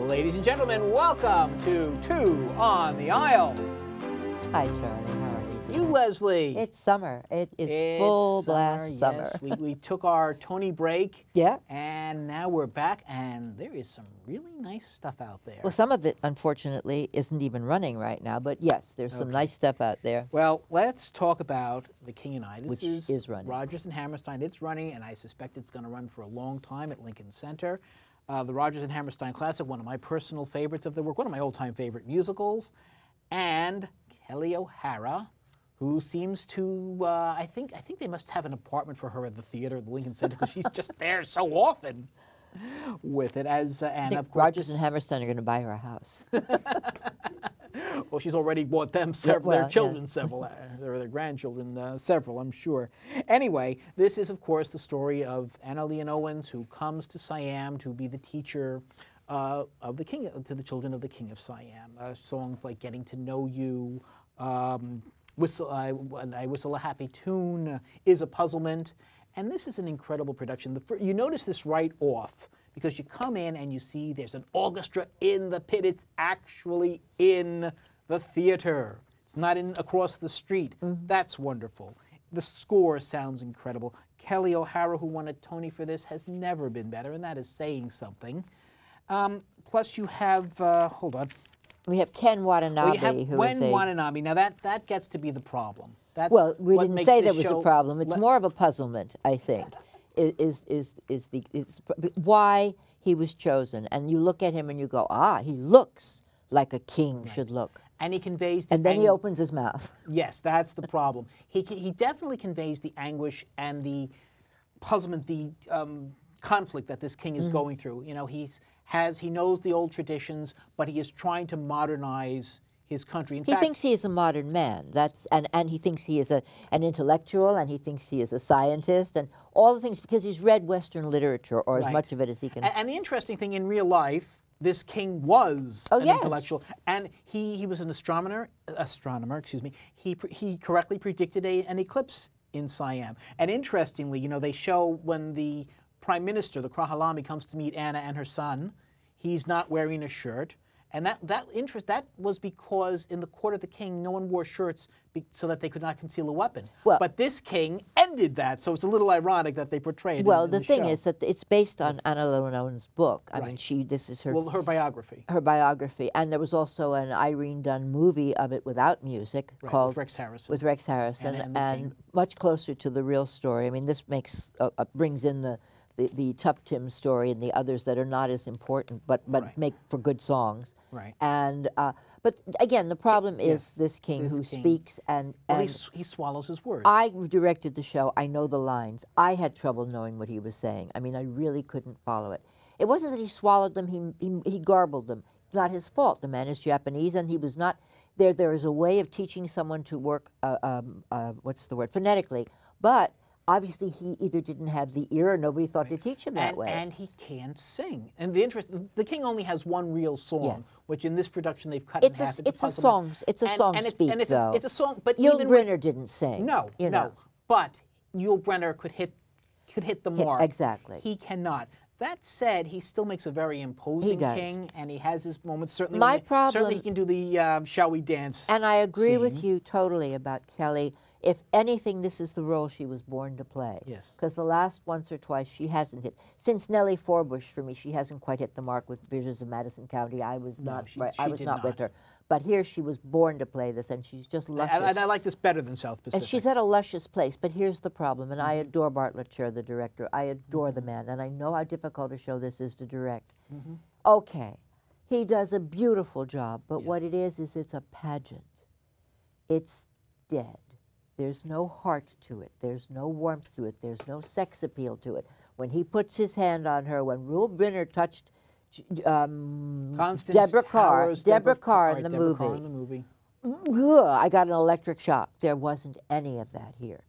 Ladies and gentlemen, welcome to Two on the Aisle. Hi, Charlie. How are you? You, Leslie. It's summer. It's It's full blast summer. Yes, we took our Tony break. Yeah. And now we're back, and there is some really nice stuff out there. Well, some of it, unfortunately, isn't even running right now. But yes, there's some nice stuff out there. Well, let's talk about The King and I. This Which is running. Rodgers and Hammerstein. It's running, and I suspect it's going to run for a long time at Lincoln Center. The Rodgers and Hammerstein Classic, one of my personal favorites of the work, one of my old-time favorite musicals, and Kelly O'Hara, who seems to, I think they must have an apartment for her at the theater at the Lincoln Center because she's just there so often with it. As and of course, Rodgers and Hammerstein are going to buy her a house. Well, she's already bought them several, their children several, or their grandchildren several, I'm sure. Anyway, this is, of course, the story of Anna Leon Owens, who comes to Siam to be the teacher of the king, to the children of the King of Siam. Songs like "Getting to Know You," "When I Whistle a Happy Tune," "Is a Puzzlement," and this is an incredible production. You notice this right off, because you come in and you see there's an orchestra in the pit. It's actually in the theater. It's not in across the street. That's wonderful. The score sounds incredible. Kelly O'Hara, who won a Tony for this, has never been better, and that is saying something. Plus you have, hold on. We have Ken Watanabe, who is Watanabe. Now that gets to be the problem. That's well, we what didn't makes say this there was show a problem. It's more of a puzzlement, I think. Is why he was chosen, and you look at him and you go, he looks like a king should look. And he conveys the and then he opens his mouth. Yes, that's the problem. He definitely conveys the anguish and the puzzlement, the conflict that this king is going through. You know, he knows the old traditions, but he is trying to modernize his country. In he fact, thinks he is a modern man. And he thinks he is an intellectual, and he thinks he is a scientist, and all the things because he's read Western literature, or as much of it as he can. And the interesting thing, in real life, this king was an intellectual, and he was an astronomer. Excuse me. He correctly predicted an eclipse in Siam. And interestingly, you know, they show when the prime minister, the Krahalami, comes to meet Anna and her son, he's not wearing a shirt. And that was because in the court of the king, no one wore shirts so that they could not conceal a weapon. Well, but this king ended that, so it's a little ironic that they portray it. Well, the thing is that it's based on Anna Leon Owens' book. I mean, this is her. Well, her biography. Her biography, and there was also an Irene Dunn movie of it without music called with Rex Harrison. With Rex Harrison, and much closer to the real story. I mean, this brings in the Tuptim story and the others that are not as important, but make for good songs. Right. And but again, the problem is this king who speaks and he swallows his words. I directed the show. I know the lines. I had trouble knowing what he was saying. I mean, I really couldn't follow it. It wasn't that he swallowed them. He garbled them. Not his fault. The man is Japanese, and he was not there. There is a way of teaching someone to work. What's the word? Phonetically, but. Obviously, he either didn't have the ear or nobody thought to teach him that way. And he can't sing. And the king only has one real song, which in this production they've cut in half. It's a song speak, though. It's a song, but Yul Brynner didn't sing. No. But Yul Brynner could hit the mark. Exactly. He cannot. That said, he still makes a very imposing king, and he has his moments. Certainly, certainly he can do the "Shall We Dance." And I agree with you totally about Kelly. If anything, this is the role she was born to play. Yes. Because the last once or twice she hasn't hit. Since Nellie Forbush, for me, she hasn't quite hit the mark with Visions of Madison County. I was not with her. But here she was born to play this, and she's just luscious. And I like this better than South Pacific. And she's at a luscious place. But here's the problem, and I adore Bartlett Sher, the director. I adore the man, and I know how difficult a show this is to direct. Okay, he does a beautiful job, but what it is it's a pageant. It's dead. There's no heart to it. There's no warmth to it. There's no sex appeal to it. When he puts his hand on her, when Yul Brynner touched Deborah Carr in the movie. I got an electric shock. There wasn't any of that here.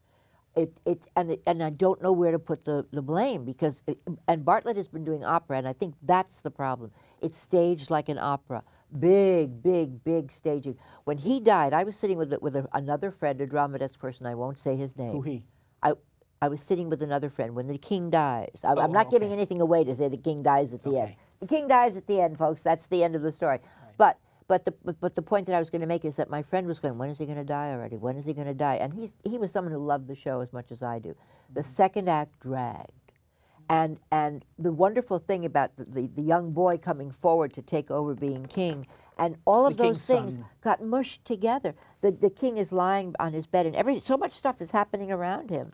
And I don't know where to put the blame because and Bartlett has been doing opera, and I think that's the problem. It's staged like an opera, big staging. When he died, I was sitting with another friend, a dramatist person. I won't say his name. Who he? I was sitting with another friend when the king dies. I'm not giving anything away to say the king dies at the end. The king dies at the end, folks. That's the end of the story. Right. But the point that I was going to make is that my friend was going, when is he going to die already? When is he going to die? And he was someone who loved the show as much as I do. The second act dragged. And the wonderful thing about the young boy coming forward to take over being king, and all of those things got mushed together. The king is lying on his bed, and so much stuff is happening around him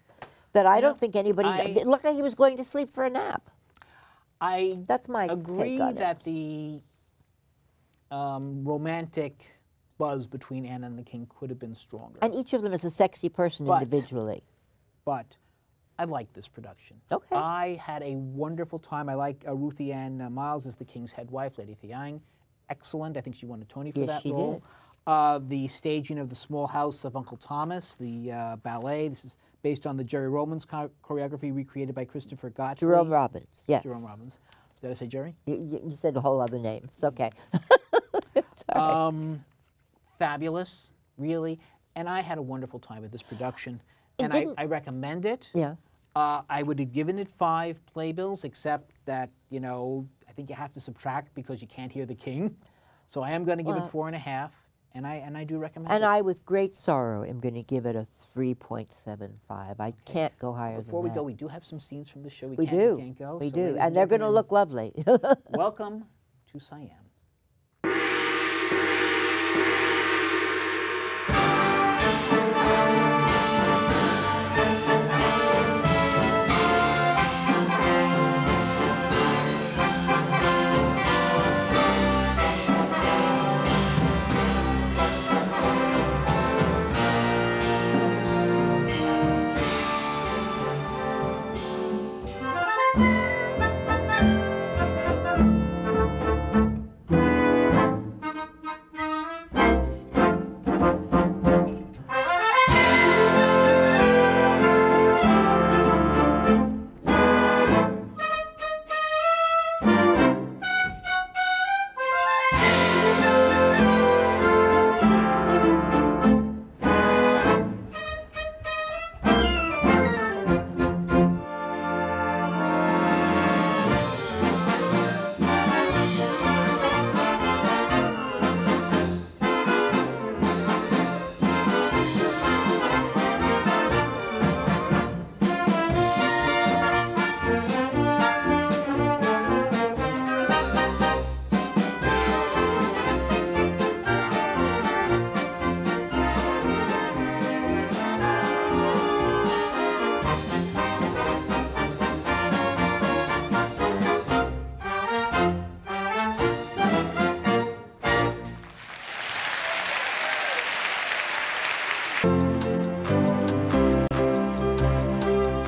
that I don't think anybody... It looked like he was going to sleep for a nap. That's my agree take on that the romantic buzz between Anna and the king could have been stronger. And each of them is a sexy person individually. But I like this production. Okay. I had a wonderful time. I like Ruthie Ann Miles as the king's head wife, Lady Thiang. Excellent. I think she won a Tony for that role. Did. The staging of The Small House of Uncle Thomas, the ballet. This is based on the Jerry Robbins choreography recreated by Christopher Gottlieb. Jerome Robbins, yes. Jerome Robbins. Did I say Jerry? You said a whole other name. It's okay. Fabulous, really. And I had a wonderful time with this production. And I recommend it. Yeah. I would have given it 5 playbills, except that, you know, I think you have to subtract because you can't hear the king. So I am going to give it 4.5, and I do recommend it. And I, with great sorrow, am going to give it a 3.75. I can't go higher than that. Before we go, we do have some scenes from the show we can't go. We do, and they're going to look lovely. Welcome to Siam.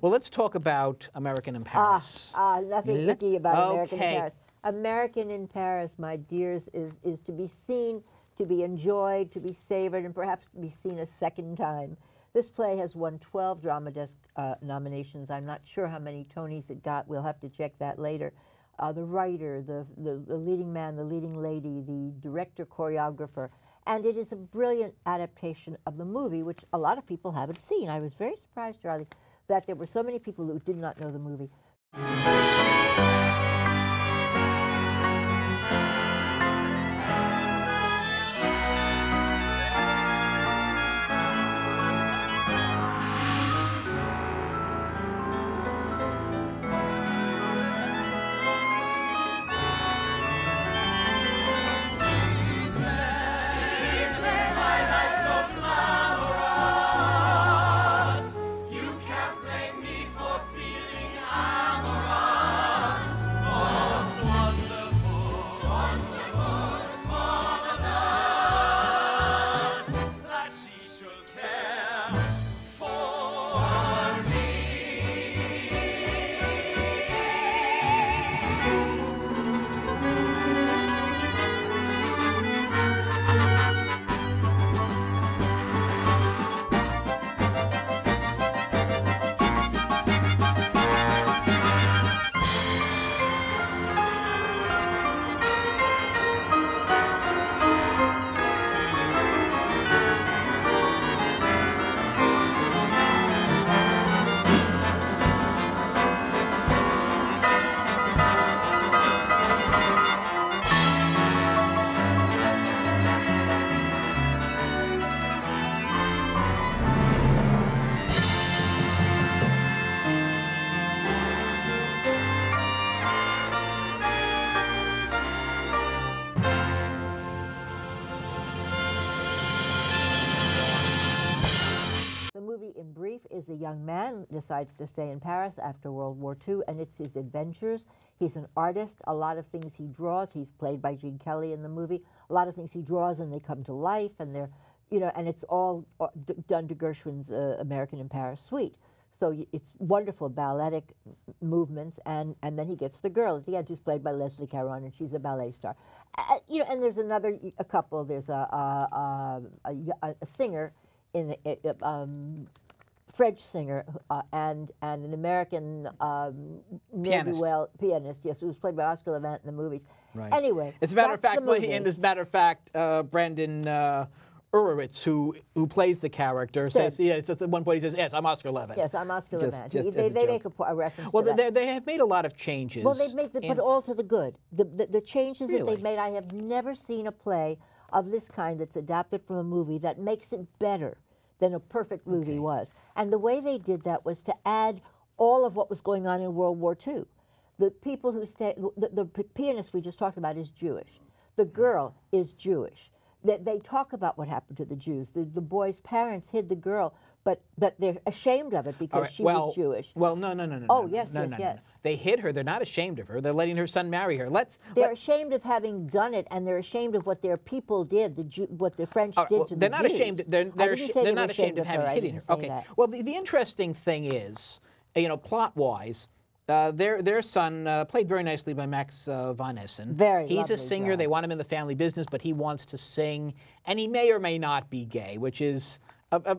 Well, let's talk about American in Paris. Nothing icky about American in Paris. American in Paris, my dears, is to be seen, to be enjoyed, to be savored, and perhaps to be seen a second time. This play has won 12 Drama Desk nominations. I'm not sure how many Tonys it got. We'll have to check that later. The writer, the leading man, the leading lady, the director, choreographer, and it is a brilliant adaptation of the movie, which a lot of people haven't seen. I was very surprised, Charlie, that there were so many people who did not know the movie. brief, is a young man decides to stay in Paris after World War II, and it's his adventures. He's an artist. A lot of things he draws. He's played by Gene Kelly in the movie. A lot of things he draws, and they come to life, and they're, and it's all done to Gershwin's American in Paris suite. So it's wonderful balletic movements, and then he gets the girl at the end, who's played by Leslie Caron, and she's a ballet star. And there's a couple. There's a singer, French singer, and an American pianist, yes, who was played by Oscar Levant in the movies. Right. Anyway, as a matter of fact, Brandon Urwitz, who plays the character, says, it's at one point he says, "Yes, I'm Oscar Levant." Yes, I'm Oscar Levant. They make a reference. Well, to that. they have made a lot of changes. Well, they've made, but all to the good. The changes Really? that they've made, I have never seen a play of this kind that's adapted from a movie that makes it better than a perfect movie was. And the way they did that was to add all of what was going on in World War II. The people who the pianist we just talked about is Jewish. The girl is Jewish. They talk about what happened to the Jews. The boy's parents hid the girl, but they're ashamed of it because she was Jewish. Well, no. Oh, yes. They hid her. They're not ashamed of her. They're letting her son marry her. They're ashamed of having done it, and they're ashamed of what their people did, what the French did to the Jews. They're not ashamed. They're not ashamed of having hidden her. Okay. That. Well, the interesting thing is, plot-wise, their son, played very nicely by Max von Essen. He's a singer. Job. They want him in the family business, but he wants to sing, and he may or may not be gay, which is a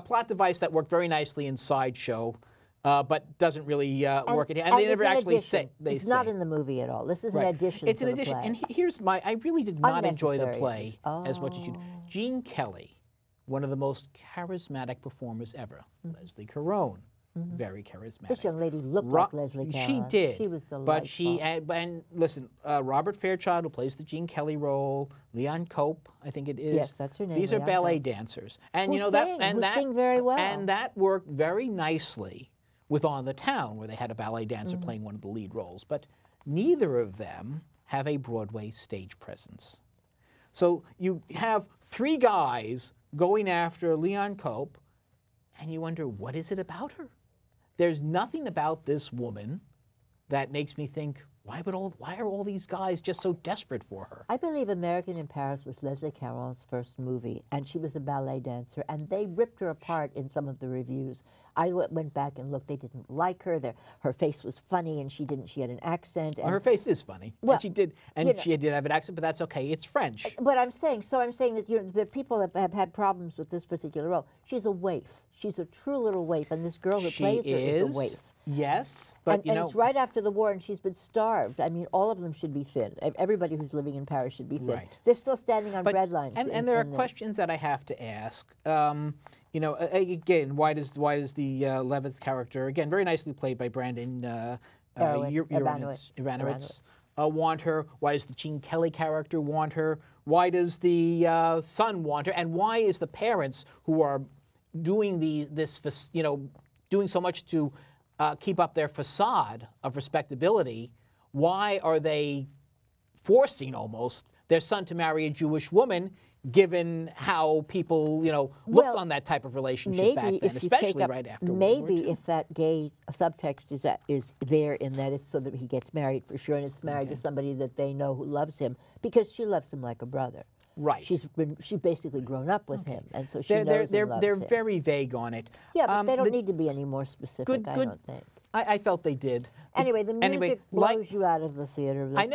plot device that worked very nicely in Sideshow, but doesn't really work. And they never actually say. It's not in the movie at all. This is an addition. It's an addition. Play. And here's I really did not enjoy the play as much as you did. Gene Kelly, one of the most charismatic performers ever. Leslie Caron. Very charismatic. This young lady looked like Leslie Caron. She did. She was delightful. But and listen, Robert Fairchild, who plays the Gene Kelly role, Leon Cope, I think it is. Yes, that's her name. These are ballet dancers, and who sing very well. And that worked very nicely with On the Town, where they had a ballet dancer playing one of the lead roles. But neither of them have a Broadway stage presence. So you have three guys going after Leon Cope, and you wonder, what is it about her? There's nothing about this woman that makes me think, why are all these guys just so desperate for her? I believe American in Paris was Leslie Caron's first movie, and she was a ballet dancer, and they ripped her apart in some of the reviews. I went back and looked. They didn't like her. Her face was funny, and she had an accent. And her face is funny. Well, she did have an accent, but that's okay. It's French. But I'm saying that the people have had problems with this particular role. She's a waif. She's a true little waif, and this girl who plays her is a waif. Yes, but and it's right after the war, and she's been starved. I mean, all of them should be thin. Everybody who's living in Paris should be thin. Right. They're still standing on bread lines. And there are questions that I have to ask. Again, why does the Levitz character, again, very nicely played by Brandon Ivanowitz, want her? Why does the Gene Kelly character want her? Why does the son want her? And why is the parents who are doing doing so much to keep up their facade of respectability, why are they forcing almost their son to marry a Jewish woman, given how people, looked on that type of relationship back then, especially right after World War II. If that gay subtext is there in that it's so that he gets married for sure, and it's married to somebody that they know who loves him, because she loves him like a brother. Right. She's basically grown up with him, and so she knows and loves They're him. very vague on it. Yeah, but they don't need to be any more specific, I don't think. I felt they did. Anyway, the music blows you out of the theater. I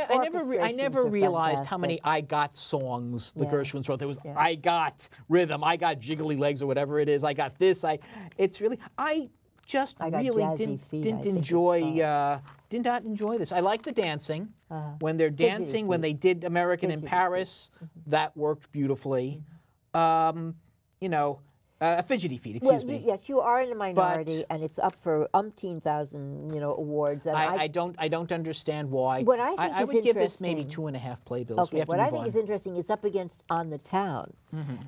never realized how many I Got songs the Gershwins wrote. There was I Got Rhythm, I Got Jiggly Legs, or whatever it is. I got this. I just really did not enjoy this. I like the dancing. When they're dancing, when they did American in Paris, that worked beautifully. Fidgety Feet, excuse me. Yes, you are in the minority, and it's up for umpteen thousand, awards. And I don't understand why. What I would give this maybe 2.5 playbills. Okay, what I think is interesting, it's up against On the Town,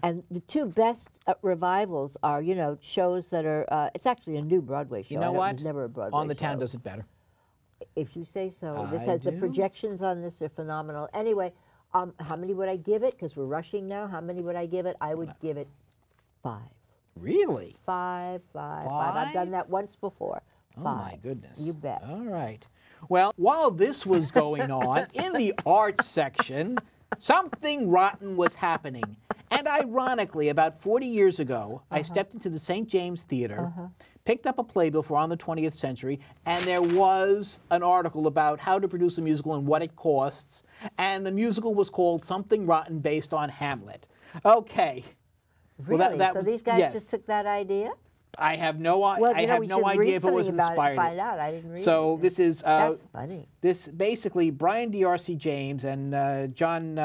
and the two best revivals are, shows that are. It's actually a new Broadway show. You know what? It was never a Broadway On the show. Town does it better. If you say so. The projections on this are phenomenal. Anyway, how many would I give it? Because we're rushing now. How many would I give it? I would give it 5. Really? Five. I've done that once before. Oh, Five. my goodness. You bet. All right. Well, while this was going on, in the arts section, something rotten was happening. And ironically, about 40 years ago, I stepped into the St. James Theater, picked up a playbill for On the 20th Century, and there was an article about how to produce a musical and what it costs. And the musical was called Something Rotten based on Hamlet. Okay. Really? Well, that so was, these guys yes. just took that idea? I have no, Well, I have no idea if it was inspired. Find out. I didn't read So it. this is That's funny. This basically Brian D.R.C. James and John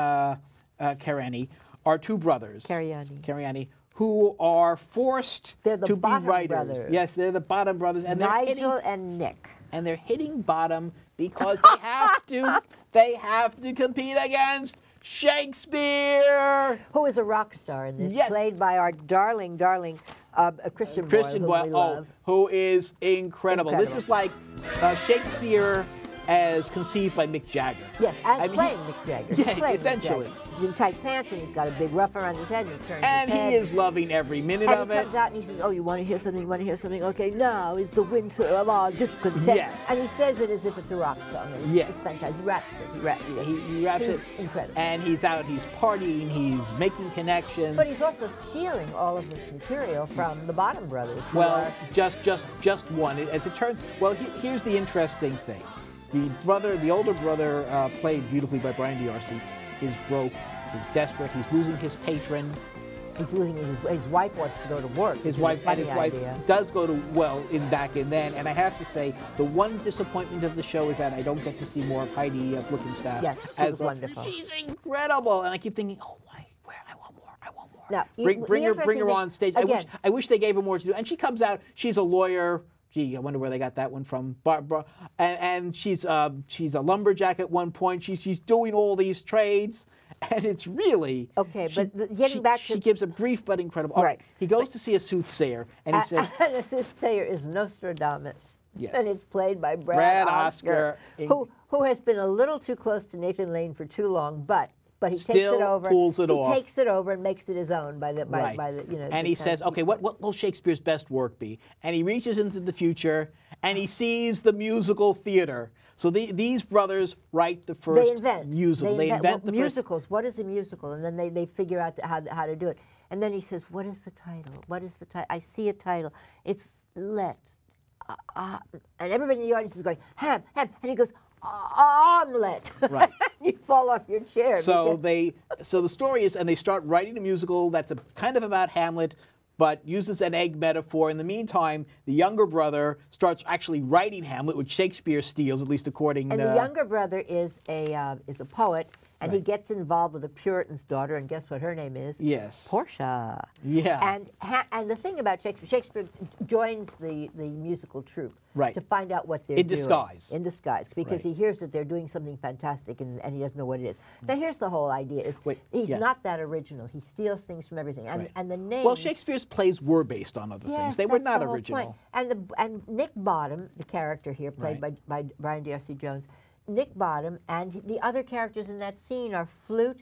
Cariani are two brothers. Cariani, who are forced They're the to be Bottom writers. brothers. Yes, they're the Bottom brothers, and Nigel and Nick. they're hitting bottom because they have to. They have to compete against Shakespeare, who is a rock star in this, Yes. played by our darling Christian Boyle, who is incredible. This is like Shakespeare as conceived by Mick Jagger. Yes, as playing Mick Jagger. Yeah, essentially. He's in tight pants and he's got a big ruff around his head and he turns And his head. he is loving every minute and of he it. comes out and he says, oh, you want to hear something? You want to hear something? Okay, now is the winter of our discontent. Yes. And he says it as if it's a rock song. And Yes. It's fantastic. He raps it. He raps it. He raps He's it. incredible. And he's out, he's partying, he's making connections. But he's also stealing all of this material from the Bottom brothers. who Well, are- just one. As it turns, well, here's the interesting thing. The older brother, played beautifully by Brian D.R.C., is broke, is desperate, he's losing his patron. He's losing his wife wants to go to work. His wife does go to, back in then, and I have to say, the one disappointment of the show is that I don't get to see more of Heidi Blickenstaff. Yes, she was wonderful. She's incredible, and I keep thinking, oh, where I want more. Now, Bring her on stage. Again, I wish they gave her more to do. And she comes out. She's a lawyer. Gee, I wonder where they got that one from. And she's a lumberjack at one point. She's doing all these trades, and it's really okay. Getting back to she gives a brief but incredible. Right. He goes to see a soothsayer, and he says, and the soothsayer is Nostradamus. Yes. And it's played by Brad Oscar, who has been a little too close to Nathan Lane for too long, but he takes it over. Pulls it off. He takes it over and makes it his own by the And he says, okay, what will Shakespeare's best work be? And he reaches into the future and he sees the musical theater. So these brothers write the first musical. They invent the musicals. What is a musical? And then they figure out how to do it. And then he says, what is the title? What is the title? I see a title. It's Let. And everybody in the audience is going, Ham. And he goes, omelet. Right. You fall off your chair. So the story is, and they start writing a musical that's kind of about Hamlet, but uses an egg metaphor. In the meantime, the younger brother starts actually writing Hamlet, which Shakespeare steals, at least according. And the younger brother is a poet, and he gets involved with a Puritan's daughter, and guess what her name is? Yes. Portia. Yeah. And the thing about Shakespeare joins the musical troupe to find out what they're doing. In disguise, because he hears that they're doing something fantastic, and he doesn't know what it is. Now here's the whole idea: he's not that original. He steals things from everything, and the name. Well, Shakespeare's plays were based on other things. They were not original. And Nick Bottom, the character here, played by Brian D.R.C. Jones. Nick Bottom and the other characters in that scene are Flute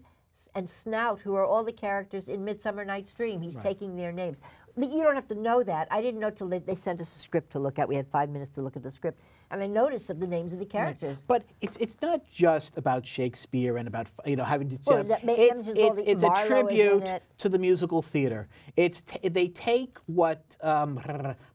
and Snout, who are all the characters in Midsummer Night's Dream. He's taking their names. You don't have to know that. I didn't know till they sent us a script to look at. We had 5 minutes to look at the script. And I noticed of the names of the characters. But it's not just about Shakespeare and about having to. It's a tribute to the musical theater. They take what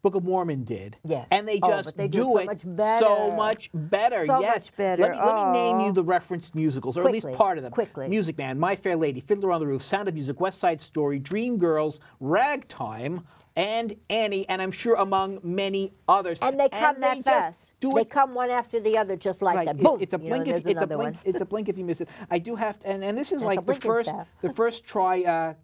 Book of Mormon did, and they just do it so much better. So much better. Let me name you the referenced musicals, or at least part of them. Quickly. Music Man, My Fair Lady, Fiddler on the Roof, Sound of Music, West Side Story, Dreamgirls, Ragtime, and Annie, and I'm sure among many others. And they come that fast. They come one after the other, just like that. Boom! It's a blink. It's a blink if you miss it. I do have to, and this is like the first try.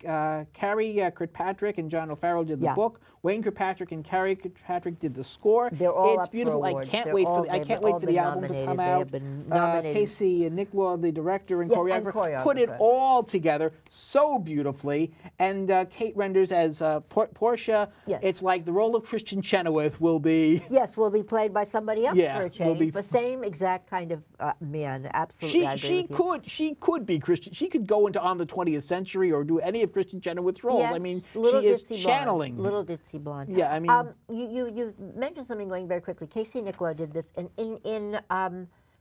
Carrie Kirkpatrick and John O'Farrell did the book. Wayne Kirkpatrick and Carrie Kirkpatrick did the score. They're all It's beautiful. I can't wait for the album to come out. Casey and Nick Law, the director and choreographer, put it all together so beautifully. And Kate Renders as Portia. Yes. It's like the role of Christian Chenoweth will be. Yes, will be played by somebody be up Yeah, for a change, but same exact kind of man. Absolutely, I agree with you. She could be Christian. She could go into On the 20th Century or do any of Kristen Chenoweth's roles. Yes, I mean, little she is ditzy channeling. Blonde, little ditzy blonde. Yeah, I mean, you mentioned something going very quickly. Casey Nicola did this, and in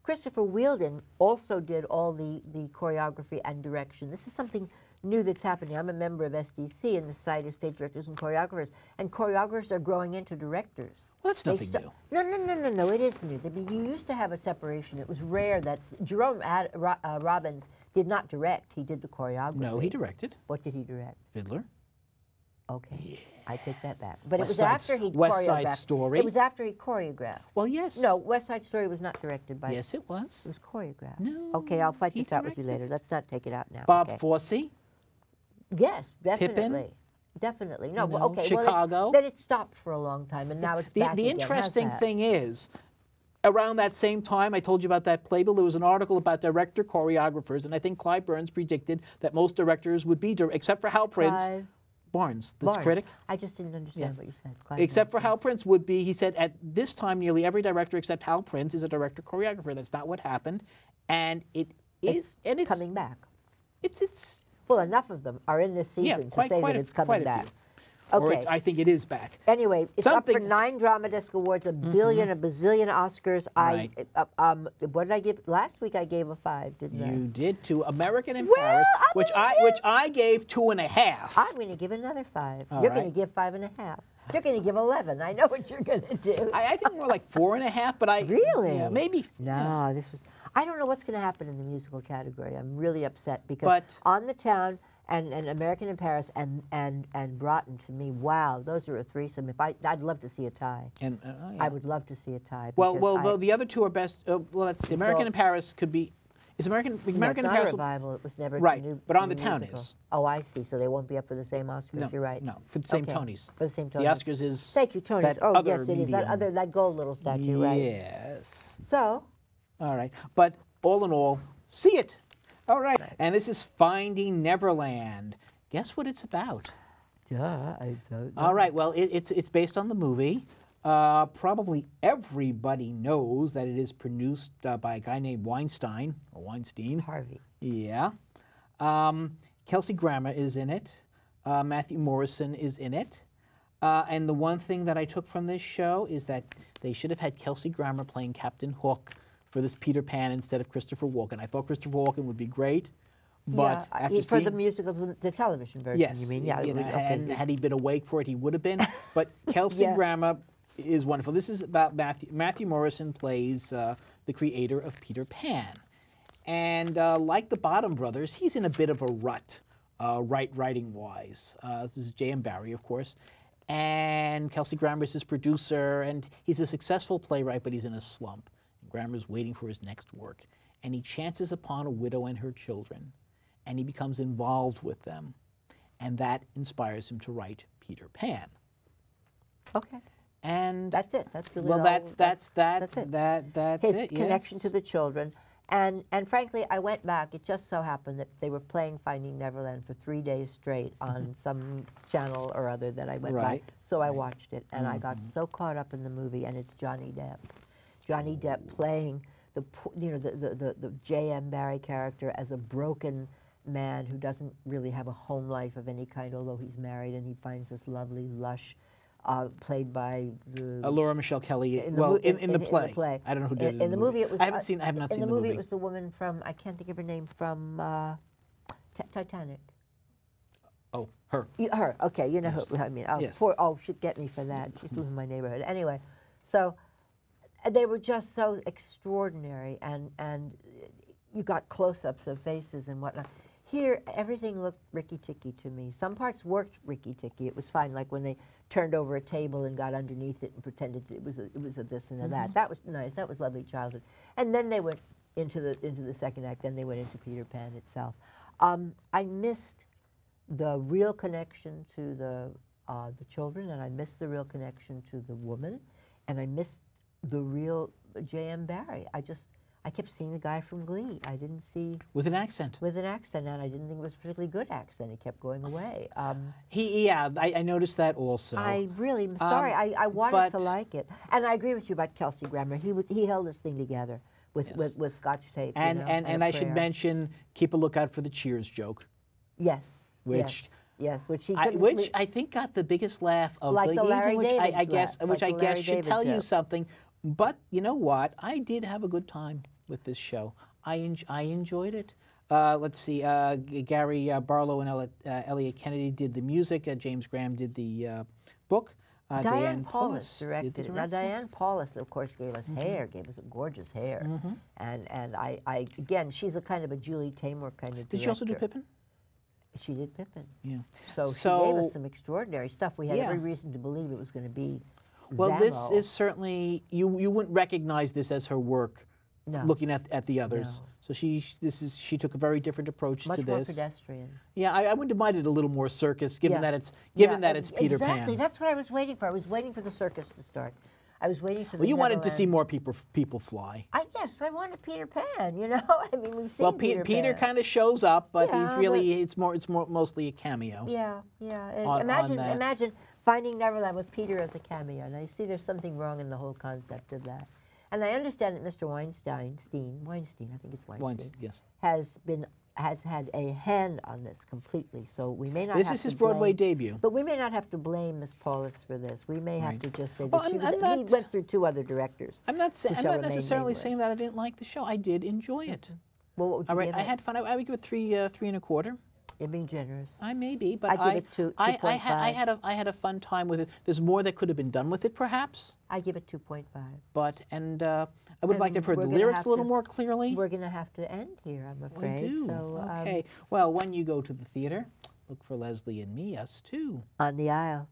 Christopher Wheeldon also did all the choreography and direction. This is something new that's happening. I'm a member of SDC, and the Society of Stage Directors and choreographers are growing into directors. well, that's nothing new. No, it is new. I mean, you used to have a separation. It was rare that Jerome Robbins did not direct. He did the choreography. No, he directed. What did he direct? Fiddler. Okay, Yeah. I take that back. But it was West after he West choreographed. Side Story. It was after he choreographed. Well, yes. No, West Side Story was not directed by. Yes, it was. It was choreographed. No, Okay, I'll fight he this out with you directed. later. Let's not take it out now. Bob okay. Fosse. Yes, definitely. Pippin? Definitely. No, No, okay. Chicago. Well, then it stopped for a long time, and now it's back The again. How's interesting that? thing is, around that same time, I told you about that playbill, there was an article about director choreographers, and I think Clive Burns predicted that most directors would be, except for Hal Prince, Clive Barnes, the Barnes. critic. I just didn't understand what you said. Clive Except for Barnes. Hal Prince would be, he said, at this time, nearly every director except Hal Prince is a director choreographer. That's not what happened, and it's coming back. It's Well, enough of them are in this season yeah, to quite say quite that a, it's coming quite a back. few. Or Okay. I think it is back. Anyway, it's up for Something- 9 Drama Desk Awards, a billion, a bazillion Oscars. Right. What did I give? Last week I gave a 5, didn't I? You did to American in Well, Paris, I'm which gonna I gave 2.5. I'm going to give another 5. All You're going right. to give 5.5. You're going to give 11. I know what you're going to do. I think more like 4.5, but I Really? yeah, maybe. No, this was. I don't know what's going to happen in the musical category. I'm really upset because But- On the Town and American in Paris and Broughton, to me, wow, those are a threesome. I'd love to see a tie. And yeah. I would love to see a tie. Well, because the other two are best. Well, let's see. American in Paris could be. Is American no, American it's in not Paris? a revival. It was never Right, new, but On the new Town musical. is. Oh, I see. So they won't be up for the same Oscars. No, You're right. no, for the same Okay, Tonys. For the same The Tonys. Oscars is. Thank you, Tonys. that Oh, other yes, it is. That gold little statue, right? Yes. So, All right, but all in all, see it. All right, and this is Finding Neverland. Guess what it's about? duh, I don't know. All right, well, it's based on the movie. Probably everybody knows that it is produced by a guy named Weinstein. Harvey. Yeah. Kelsey Grammer is in it. Matthew Morrison is in it. And the one thing that I took from this show is that they should have had Kelsey Grammer playing Captain Hook for this Peter Pan instead of Christopher Walken. I thought Christopher Walken would be great, but yeah, after for the seeing, musical, the television version, yes, you mean? Yeah, you know, okay. and had he been awake for it, he would have been. But Kelsey Yeah. Grammer is wonderful. This is about Matthew Morrison plays the creator of Peter Pan. And like the Bottom Brothers, he's in a bit of a rut, writing-wise. This is J.M. Barrie, of course. And Kelsey Grammer is his producer, and he's a successful playwright, but he's in a slump. And Grammer's waiting for his next work. And he chances upon a widow and her children, and he becomes involved with them. And that inspires him to write Peter Pan. Okay. And That's it. That's really well, all- that's it. that's His it. connection yes. to the children. And frankly, I went back. It just so happened that they were playing Finding Neverland for 3 days straight on some channel or other that I went Right. by. So I watched it, and I got so caught up in the movie. And it's Johnny Depp. Johnny Depp playing the J.M. Barrie character as a broken man who doesn't really have a home life of any kind, although he's married, and he finds this lovely lush. Played by Laura Michelle Kelly. in the play. I don't know who did it. In the movie, it was. I have not seen the movie. In the movie, it was the woman from. I can't think of her name from Titanic. Oh, her. Her. Okay, you know Yes. who I mean. Oh, Yes. she'd get me for that. She's living in my neighborhood. Anyway, so they were just so extraordinary, and you got close-ups of faces and whatnot. Here, everything looked ricky-ticky to me. Some parts worked ricky-ticky. It was fine, like when they turned over a table and got underneath it and pretended it was a this and a that. That was nice. That was lovely childhood. And then they went into the second act. Then they went into Peter Pan itself. I missed the real connection to the children, and I missed the real connection to the woman, and I missed the real J.M. Barrie. I kept seeing the guy from Glee. I didn't see With an accent. with an accent, and I didn't think it was a particularly good accent. He kept going away. I noticed that also. I really am sorry. I wanted but- to like it, and I agree with you about Kelsey Grammer. He held this thing together with Yes. with Scotch tape. And you know, and a I should prayer. mention, keep a lookout for the Cheers joke. Yes. Which- yes, which he I, couldn't which leave- I think got the biggest laugh of Like the Larry evening, which David I guess, laugh, which like I the guess Larry should David tell you joke. something. But you know what? I did have a good time with this show. I enjoyed it. Let's see. Gary Barlow and Elliot Kennedy did the music. James Graham did the book. Diane Paulus did directed the it. Now directing. Diane Paulus, of course, gave us hair, gave us gorgeous hair, and I again, she's a kind of a Julie Taymor kind of director. Did she also do Pippin? She did Pippin. Yeah. So she gave us some extraordinary stuff. We had Yeah. every reason to believe it was going to be. Well, this Zammo. is certainly you wouldn't recognize this as her work. No. Looking at the others, No. so she took a very different approach much to more this. pedestrian. Yeah, I would have minded a little more circus, given Yeah. that it's Peter Exactly. Pan. That's what I was waiting for. I was waiting for the circus to start. I was waiting for. Well, the you wanted to see Neverland- more people fly. Yes, I wanted Peter Pan. You know, I mean, we've seen Well, Peter Peter Pan. kind of shows up, but Yeah, he's really it's more mostly a cameo. Yeah, yeah. And on imagine, that. imagine finding Neverland with Peter as a cameo. And I see there's something wrong in the whole concept of that. And I understand that Mr. Weinstein, I think it's Weinstein, Yes. has had a hand on this completely. So we may not. This have is to his Broadway blame, debut. But we may not have to blame Miss Paulus for this. We may have Right. to just say that Well, she I'm was. not- He went through 2 other directors. I'm not who I'm shall not remain necessarily nameless. saying that I didn't like the show. I did enjoy it. Well, what would you All right, give I it? had fun. I would give it 3.25. You're being generous. I may be, but I give it 2.5. I had a fun time with it. There's more that could have been done with it, perhaps. I give it 2.5. But I would like to have heard we're the gonna lyrics have a little to- more clearly. We're going to have to end here, I'm We afraid. do. So, Okay. Well, when you go to the theater, look for Leslie and me, us too. on the aisle.